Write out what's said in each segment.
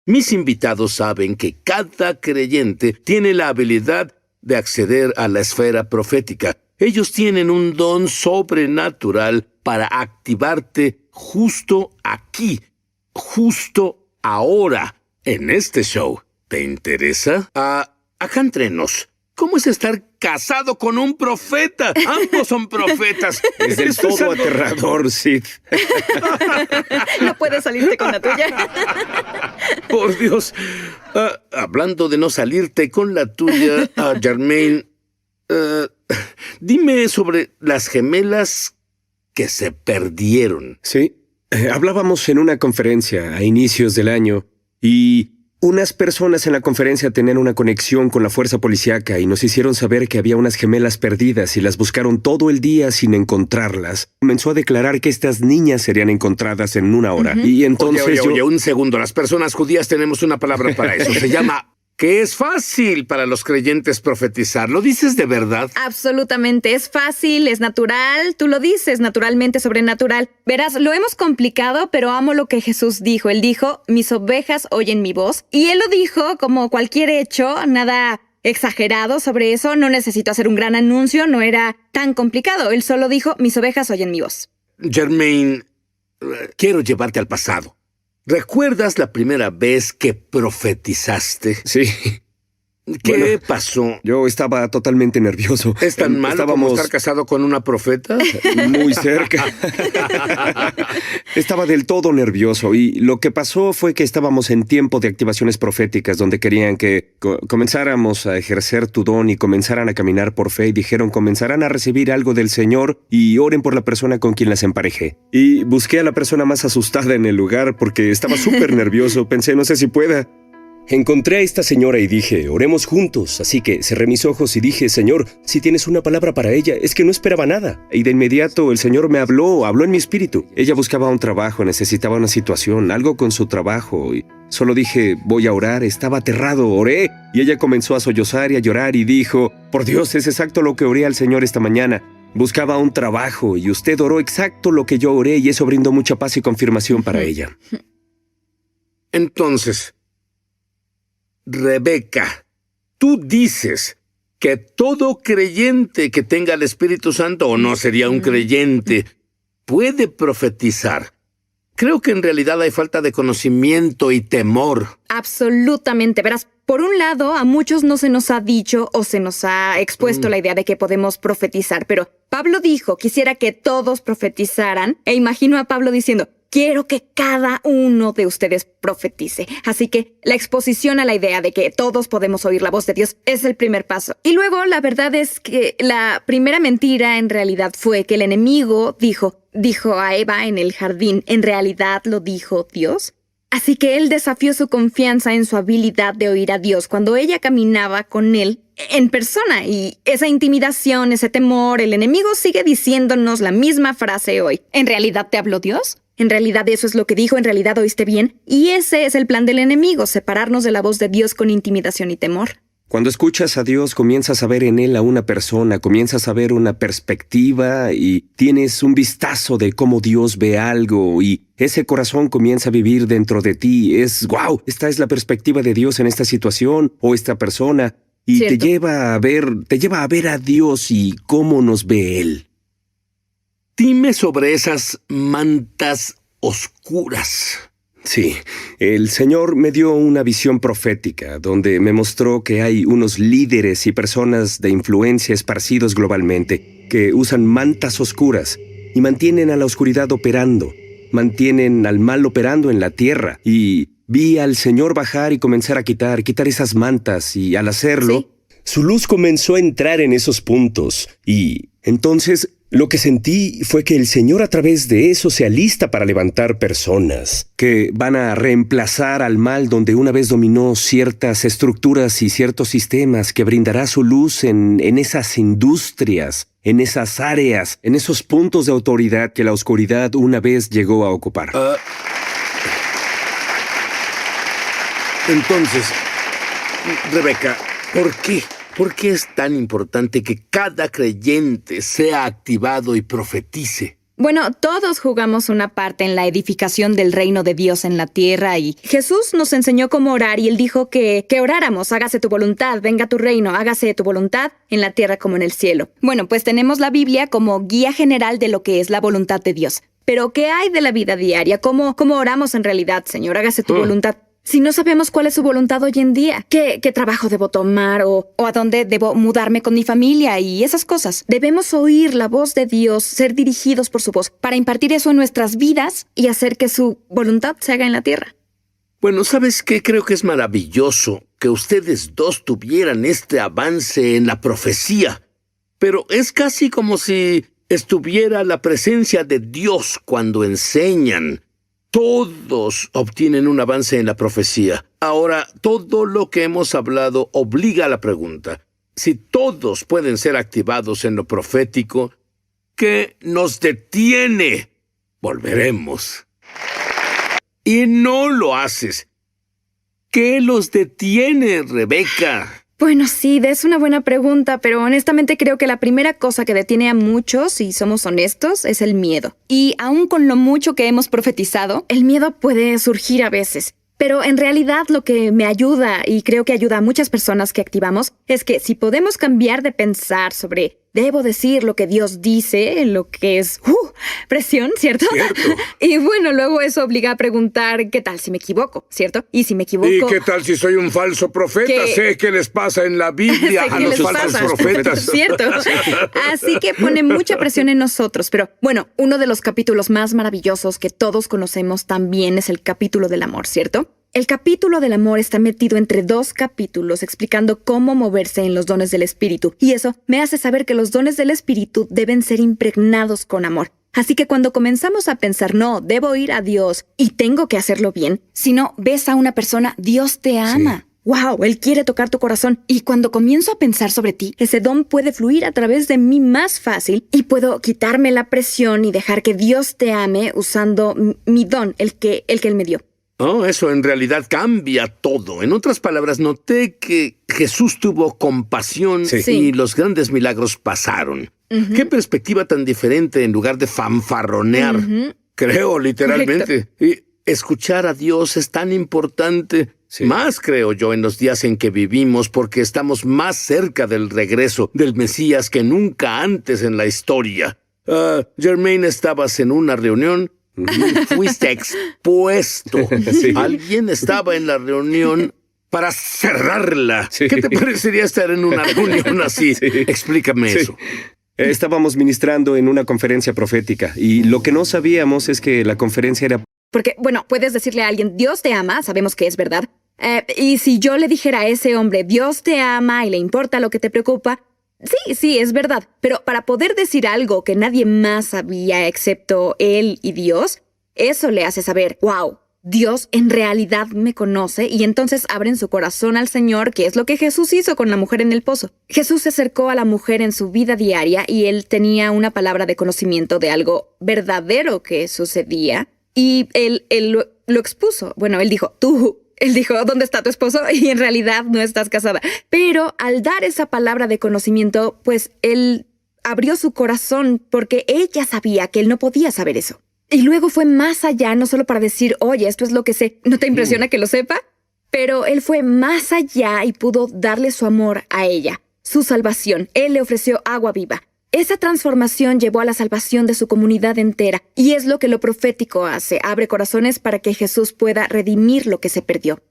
Mis invitados saben que cada creyente tiene la habilidad de acceder a la esfera profética. Ellos tienen un don sobrenatural para activarte justo aquí, justo ahora, en este show. ¿Te interesa? Acá entre nos, ¿cómo es estar casado con un profeta? Ambos son profetas. Es del todo aterrador, Sid. No puedes salirte con la tuya. Por Dios. Hablando de no salirte con la tuya, Jermaine, dime sobre las gemelas que se perdieron. Sí, hablábamos en una conferencia a inicios del año y unas personas en la conferencia tenían una conexión con la fuerza policíaca y nos hicieron saber que había unas gemelas perdidas y las buscaron todo el día sin encontrarlas. Comenzó a declarar que estas niñas serían encontradas en 1 hora. Y entonces Oye, un segundo. Las personas judías tenemos una palabra para eso. Se llama... que es fácil para los creyentes profetizar. ¿Lo dices de verdad? Absolutamente. Es fácil, es natural. Tú lo dices, naturalmente, sobrenatural. Verás, lo hemos complicado, pero amo lo que Jesús dijo. Él dijo, mis ovejas oyen mi voz. Y él lo dijo como cualquier hecho, nada exagerado sobre eso. No necesito hacer un gran anuncio, no era tan complicado. Él solo dijo, mis ovejas oyen mi voz. Jermaine, quiero llevarte al pasado. ¿Recuerdas la primera vez que profetizaste? Sí. ¿Qué pasó? Yo estaba totalmente nervioso. ¿Es tan malo como estar casado con una profeta? Muy cerca. Estaba del todo nervioso y lo que pasó fue que estábamos en tiempo de activaciones proféticas donde querían que comenzáramos a ejercer tu don y comenzaran a caminar por fe y dijeron comenzarán a recibir algo del Señor y oren por la persona con quien las emparejé. Y busqué a la persona más asustada en el lugar porque estaba súper nervioso. Pensé, no sé si pueda. Encontré a esta señora y dije, oremos juntos. Así que cerré mis ojos y dije, Señor, si tienes una palabra para ella, es que no esperaba nada. Y de inmediato el Señor me habló en mi espíritu. Ella buscaba un trabajo, necesitaba una situación, algo con su trabajo. Y solo dije, voy a orar, estaba aterrado, oré. Y ella comenzó a sollozar y a llorar y dijo, por Dios, es exacto lo que oré al Señor esta mañana. Buscaba un trabajo y usted oró exacto lo que yo oré y eso brindó mucha paz y confirmación para ella. Entonces... Rebeca, tú dices que todo creyente que tenga el Espíritu Santo, o no sería un creyente, puede profetizar. Creo que en realidad hay falta de conocimiento y temor. Absolutamente. Verás, por un lado, a muchos no se nos ha dicho o se nos ha expuesto la idea de que podemos profetizar, pero Pablo dijo, quisiera que todos profetizaran, e imagino a Pablo diciendo, quiero que cada uno de ustedes profetice. Así que la exposición a la idea de que todos podemos oír la voz de Dios es el primer paso. Y luego, la verdad es que la primera mentira en realidad fue que el enemigo dijo a Eva en el jardín, ¿en realidad lo dijo Dios? Así que él desafió su confianza en su habilidad de oír a Dios cuando ella caminaba con él en persona. Y esa intimidación, ese temor, el enemigo sigue diciéndonos la misma frase hoy. ¿En realidad te habló Dios? En realidad eso es lo que dijo, en realidad oíste bien. Y ese es el plan del enemigo, separarnos de la voz de Dios con intimidación y temor. Cuando escuchas a Dios, comienzas a ver en Él a una persona, comienzas a ver una perspectiva y tienes un vistazo de cómo Dios ve algo y ese corazón comienza a vivir dentro de ti. ¡Wow! Esta es la perspectiva de Dios en esta situación o esta persona y Cierto. te lleva a ver a Dios y cómo nos ve Él. Dime sobre esas mantas oscuras. Sí, el Señor me dio una visión profética donde me mostró que hay unos líderes y personas de influencia esparcidos globalmente que usan mantas oscuras y mantienen a la oscuridad operando, mantienen al mal operando en la tierra. Y vi al Señor bajar y comenzar a quitar esas mantas y al hacerlo, ¿Sí? Su luz comenzó a entrar en esos puntos y entonces lo que sentí fue que el Señor a través de eso se alista para levantar personas que van a reemplazar al mal donde una vez dominó ciertas estructuras y ciertos sistemas, que brindará su luz en esas industrias, en esas áreas, en esos puntos de autoridad que la oscuridad una vez llegó a ocupar. Entonces, Rebeca, ¿por qué? ¿Por qué es tan importante que cada creyente sea activado y profetice? Bueno, todos jugamos una parte en la edificación del reino de Dios en la tierra y Jesús nos enseñó cómo orar y Él dijo que oráramos, hágase tu voluntad, venga tu reino, hágase tu voluntad en la tierra como en el cielo. Bueno, pues tenemos la Biblia como guía general de lo que es la voluntad de Dios. Pero, ¿qué hay de la vida diaria? ¿Cómo oramos en realidad, Señor? Hágase tu voluntad. Si no sabemos cuál es su voluntad hoy en día, qué trabajo debo tomar o a dónde debo mudarme con mi familia y esas cosas. Debemos oír la voz de Dios, ser dirigidos por su voz, para impartir eso en nuestras vidas y hacer que su voluntad se haga en la tierra. Bueno, ¿sabes qué? Creo que es maravilloso que ustedes dos tuvieran este avance en la profecía. Pero es casi como si estuviera la presencia de Dios cuando enseñan. Todos obtienen un avance en la profecía. Ahora, todo lo que hemos hablado obliga a la pregunta. Si todos pueden ser activados en lo profético, ¿qué nos detiene? Volveremos. Y no lo haces. ¿Qué los detiene, Rebeca? Bueno, sí, es una buena pregunta, pero honestamente creo que la primera cosa que detiene a muchos, si somos honestos, es el miedo. Y aun con lo mucho que hemos profetizado, el miedo puede surgir a veces. Pero en realidad lo que me ayuda, y creo que ayuda a muchas personas que activamos, es que si podemos cambiar de pensar sobre debo decir lo que Dios dice, lo que es presión, ¿cierto? Cierto. Y bueno, luego eso obliga a preguntar ¿qué tal si me equivoco? ¿Cierto? Y si me equivoco... ¿Y qué tal si soy un falso profeta? Sé qué les pasa en la Biblia a los falsos profetas. Cierto. Así que pone mucha presión en nosotros. Pero bueno, uno de los capítulos más maravillosos que todos conocemos también es el capítulo del amor, ¿cierto? El capítulo del amor está metido entre dos capítulos explicando cómo moverse en los dones del Espíritu. Y eso me hace saber que los dones del Espíritu deben ser impregnados con amor. Así que cuando comenzamos a pensar, no, debo ir a Dios y tengo que hacerlo bien, si no ves a una persona, Dios te ama. Sí. ¡Wow! Él quiere tocar tu corazón. Y cuando comienzo a pensar sobre ti, ese don puede fluir a través de mí más fácil y puedo quitarme la presión y dejar que Dios te ame usando mi don, el que Él me dio. Oh, eso en realidad cambia todo. En otras palabras, noté que Jesús tuvo compasión y los grandes milagros pasaron. ¿Qué perspectiva tan diferente en lugar de fanfarronear? Creo, literalmente. Correcto. Y escuchar a Dios es tan importante. Más, creo yo, en los días en que vivimos, porque estamos más cerca del regreso del Mesías que nunca antes en la historia. Jermaine, estabas en una reunión. Fuiste expuesto. Alguien estaba en la reunión para cerrarla. ¿Qué te parecería estar en una reunión así? Explícame eso. Estábamos ministrando en una conferencia profética y lo que no sabíamos es que la conferencia era... Porque, bueno, puedes decirle a alguien, Dios te ama, sabemos que es verdad. Y si yo le dijera a ese hombre, Dios te ama y le importa lo que te preocupa... Sí, es verdad. Pero para poder decir algo que nadie más sabía excepto él y Dios, eso le hace saber, wow, Dios en realidad me conoce y entonces abren su corazón al Señor, que es lo que Jesús hizo con la mujer en el pozo. Jesús se acercó a la mujer en su vida diaria y él tenía una palabra de conocimiento de algo verdadero que sucedía y él lo expuso. Bueno, él dijo, Él dijo, ¿dónde está tu esposo? Y en realidad no estás casada. Pero al dar esa palabra de conocimiento, pues él abrió su corazón porque ella sabía que él no podía saber eso. Y luego fue más allá, no solo para decir, oye, esto es lo que sé. ¿No te impresiona que lo sepa? Pero él fue más allá y pudo darle su amor a ella, su salvación. Él le ofreció agua viva. Esa transformación llevó a la salvación de su comunidad entera, y es lo que lo profético hace, abre corazones para que Jesús pueda redimir lo que se perdió.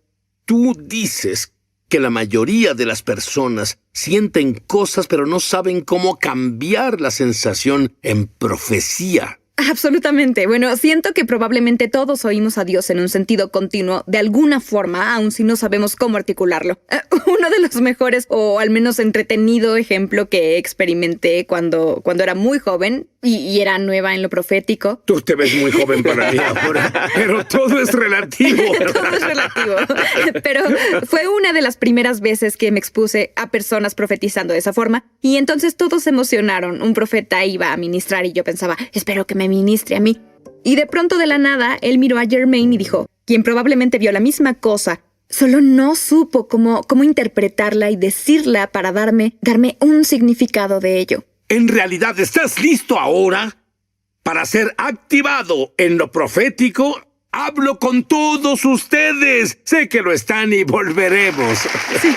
Tú dices que la mayoría de las personas sienten cosas, pero no saben cómo cambiar la sensación en profecía. Absolutamente. Bueno, siento que probablemente todos oímos a Dios en un sentido continuo, de alguna forma, aun si no sabemos cómo articularlo. Uno de los mejores, o al menos entretenido ejemplo que experimenté cuando era muy joven y era nueva en lo profético. Tú te ves muy joven para mí ahora, pero todo es relativo. Todo es relativo. Pero fue una de las primeras veces que me expuse a personas profetizando de esa forma, y entonces todos se emocionaron. Un profeta iba a ministrar y yo pensaba, espero que me ministre a mí. Y de pronto de la nada, él miró a Jermaine y dijo, quien probablemente vio la misma cosa, solo no supo cómo interpretarla y decirla para darme un significado de ello. ¿En realidad estás listo ahora? para ser activado en lo profético, hablo con todos ustedes. Sé que lo están y volveremos. Sí.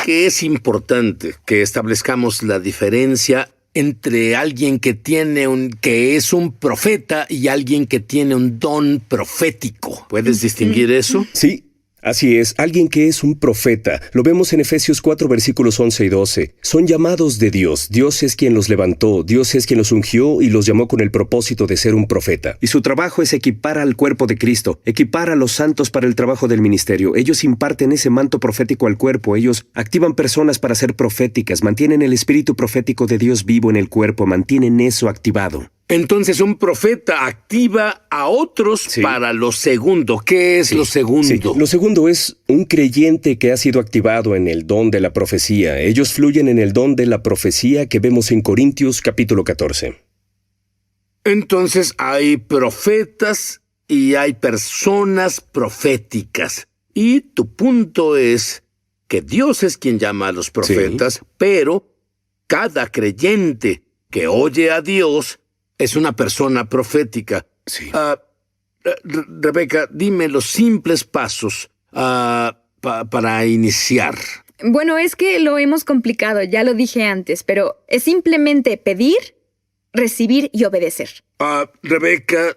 Que es importante que establezcamos la diferencia entre alguien que es un profeta y alguien que tiene un don profético. ¿Puedes distinguir eso? Sí. Así es, alguien que es un profeta. Lo vemos en Efesios 4, versículos 11 y 12. Son llamados de Dios. Dios es quien los levantó. Dios es quien los ungió y los llamó con el propósito de ser un profeta. Y su trabajo es equipar al cuerpo de Cristo, equipar a los santos para el trabajo del ministerio. Ellos imparten ese manto profético al cuerpo. Ellos activan personas para ser proféticas, mantienen el espíritu profético de Dios vivo en el cuerpo, mantienen eso activado. Entonces un profeta activa a otros para lo segundo. ¿Qué es lo segundo? Sí. Lo segundo es un creyente que ha sido activado en el don de la profecía. Ellos fluyen en el don de la profecía que vemos en Corintios capítulo 14. Entonces hay profetas y hay personas proféticas. Y tu punto es que Dios es quien llama a los profetas, pero cada creyente que oye a Dios es una persona profética. Sí. Rebeca, dime los simples pasos para iniciar. Bueno, es que lo hemos complicado, ya lo dije antes, pero es simplemente pedir, recibir y obedecer. Rebeca,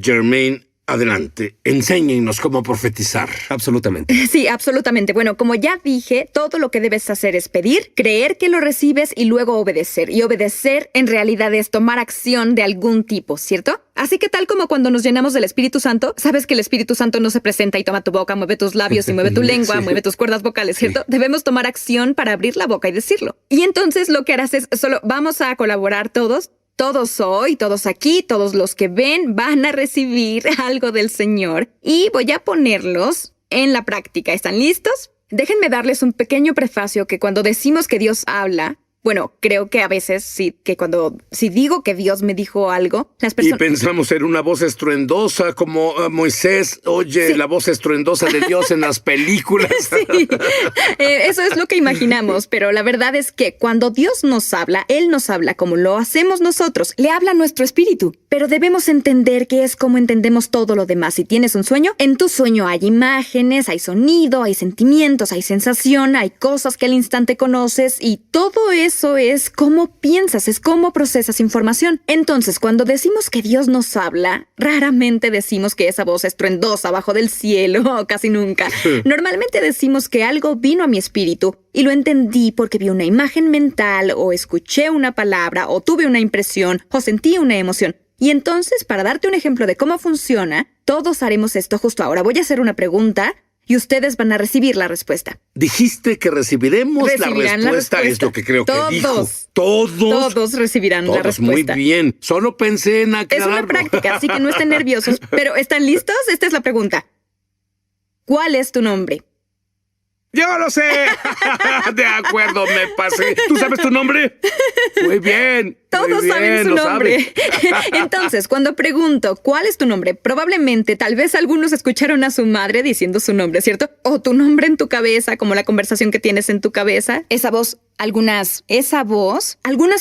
Jermaine, adelante, enséñenos cómo profetizar. Absolutamente. Sí, absolutamente. Bueno, como ya dije, todo lo que debes hacer es pedir, creer que lo recibes y luego obedecer. Y obedecer en realidad es tomar acción de algún tipo, ¿cierto? Así que tal como cuando nos llenamos del Espíritu Santo, sabes que el Espíritu Santo no se presenta y toma tu boca, mueve tus labios y mueve tu lengua, mueve tus cuerdas vocales, ¿cierto? Sí. Debemos tomar acción para abrir la boca y decirlo. Y entonces lo que harás es solo vamos a colaborar todos. Todos hoy, todos aquí, todos los que ven van a recibir algo del Señor y voy a ponerlos en la práctica. ¿Están listos? Déjenme darles un pequeño prefacio que cuando decimos que Dios habla, bueno, creo que a veces si digo que Dios me dijo algo, las personas... Y pensamos en una voz estruendosa como Moisés oye la voz estruendosa de Dios en las películas. Sí, eso es lo que imaginamos, pero la verdad es que cuando Dios nos habla, Él nos habla como lo hacemos nosotros, le habla a nuestro espíritu. Pero debemos entender que es como entendemos todo lo demás. Si tienes un sueño, en tu sueño hay imágenes, hay sonido, hay sentimientos, hay sensación, hay cosas que al instante conoces y todo eso es cómo piensas, es cómo procesas información. Entonces, cuando decimos que Dios nos habla, raramente decimos que esa voz estruendosa bajo del cielo, casi nunca. Normalmente decimos que algo vino a mi espíritu y lo entendí porque vi una imagen mental o escuché una palabra o tuve una impresión o sentí una emoción. Y entonces, para darte un ejemplo de cómo funciona, todos haremos esto justo ahora. Voy a hacer una pregunta y ustedes van a recibir la respuesta. Dijiste que recibirán la respuesta. Es lo que creo que dijo. Todos recibirán la respuesta. Muy bien. Solo pensé en aclararlo. Es una práctica, así que no estén nerviosos. Pero, ¿están listos? Esta es la pregunta. ¿Cuál es tu nombre? ¡Yo lo sé! De acuerdo, me pasé. ¿Tú sabes tu nombre? Muy bien. Todos saben su nombre. Entonces, cuando pregunto, ¿cuál es tu nombre? Probablemente, tal vez algunos escucharon a su madre diciendo su nombre, ¿cierto? O tu nombre en tu cabeza, como la conversación que tienes en tu cabeza. Esa voz, algunas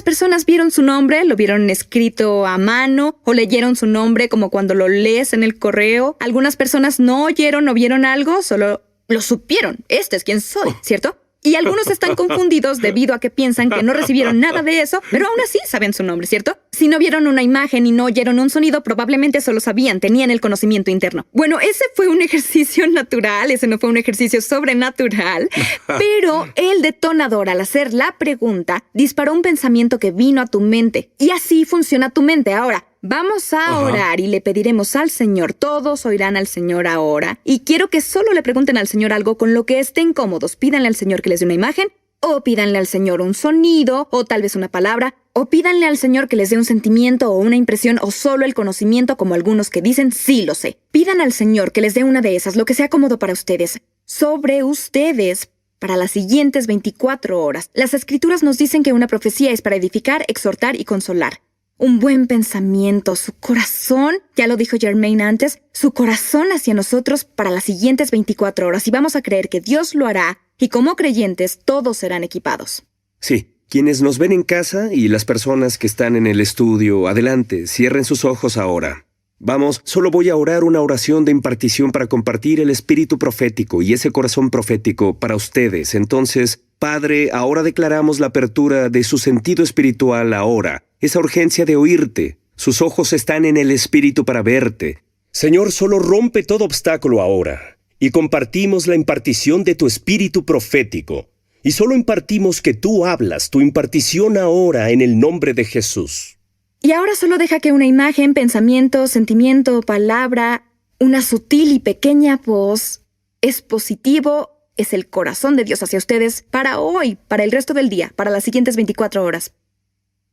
personas vieron su nombre, lo vieron escrito a mano, o leyeron su nombre como cuando lo lees en el correo. Algunas personas no oyeron o vieron algo, solo lo supieron. Este es quien soy, ¿cierto? Y algunos están confundidos debido a que piensan que no recibieron nada de eso, pero aún así saben su nombre, ¿cierto? Si no vieron una imagen y no oyeron un sonido, probablemente solo sabían, tenían el conocimiento interno. Bueno, ese fue un ejercicio natural, ese no fue un ejercicio sobrenatural, pero el detonador al hacer la pregunta disparó un pensamiento que vino a tu mente. Y así funciona tu mente ahora. Vamos a orar y le pediremos al Señor. Todos oirán al Señor ahora. Y quiero que solo le pregunten al Señor algo con lo que estén cómodos. Pídanle al Señor que les dé una imagen, o pídanle al Señor un sonido, o tal vez una palabra, o pídanle al Señor que les dé un sentimiento o una impresión, o solo el conocimiento, como algunos que dicen, sí lo sé. Pidan al Señor que les dé una de esas, lo que sea cómodo para ustedes. Sobre ustedes, para las siguientes 24 horas. Las Escrituras nos dicen que una profecía es para edificar, exhortar y consolar. Un buen pensamiento, su corazón, ya lo dijo Jermaine antes, su corazón hacia nosotros para las siguientes 24 horas y vamos a creer que Dios lo hará y como creyentes todos serán equipados. Sí, Quienes nos ven en casa y las personas que están en el estudio, adelante, cierren sus ojos ahora. Vamos, solo voy a orar una oración de impartición para compartir el espíritu profético y ese corazón profético para ustedes. Entonces, Padre, ahora declaramos la apertura de su sentido espiritual ahora, esa urgencia de oírte. Sus ojos están en el espíritu para verte. Señor, solo rompe todo obstáculo ahora y compartimos la impartición de tu espíritu profético. Y solo impartimos que tú hablas tu impartición ahora en el nombre de Jesús. Y ahora solo deja que una imagen, pensamiento, sentimiento, palabra, una sutil y pequeña voz, es positivo, es el corazón de Dios hacia ustedes para hoy, para el resto del día, para las siguientes 24 horas.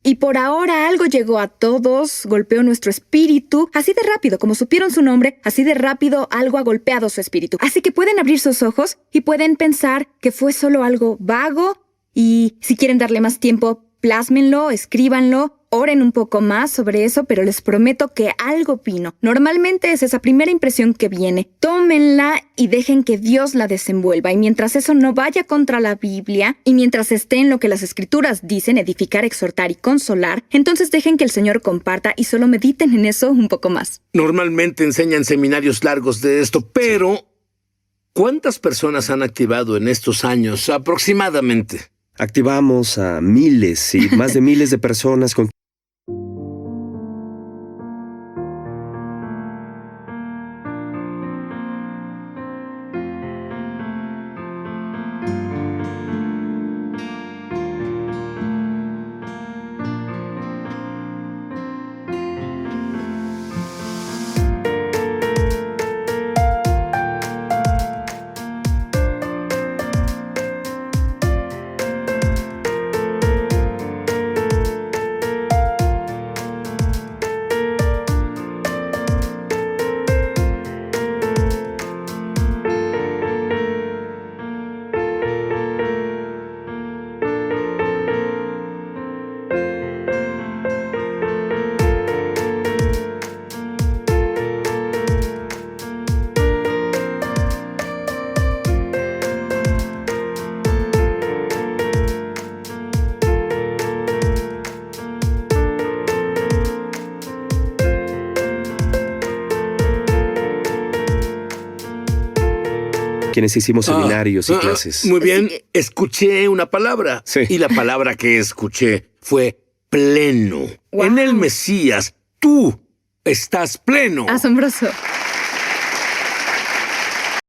Y por ahora algo llegó a todos, golpeó nuestro espíritu, así de rápido, como supieron su nombre, así de rápido algo ha golpeado su espíritu. Así que pueden abrir sus ojos y pueden pensar que fue solo algo vago y si quieren darle más tiempo, plásmenlo, escríbanlo, oren un poco más sobre eso, pero les prometo que algo vino. Normalmente es esa primera impresión que viene. Tómenla y dejen que Dios la desenvuelva. Y mientras eso no vaya contra la Biblia, y mientras esté en lo que las Escrituras dicen, edificar, exhortar y consolar, entonces dejen que el Señor comparta y solo mediten en eso un poco más. Normalmente enseñan seminarios largos de esto, pero ¿cuántas personas han activado en estos años aproximadamente? Activamos a miles y más de miles de personas con quienes hicimos seminarios y clases. Muy bien, escuché una palabra. Sí. Y la palabra que escuché fue pleno. Wow. En el Mesías, tú estás pleno. Asombroso.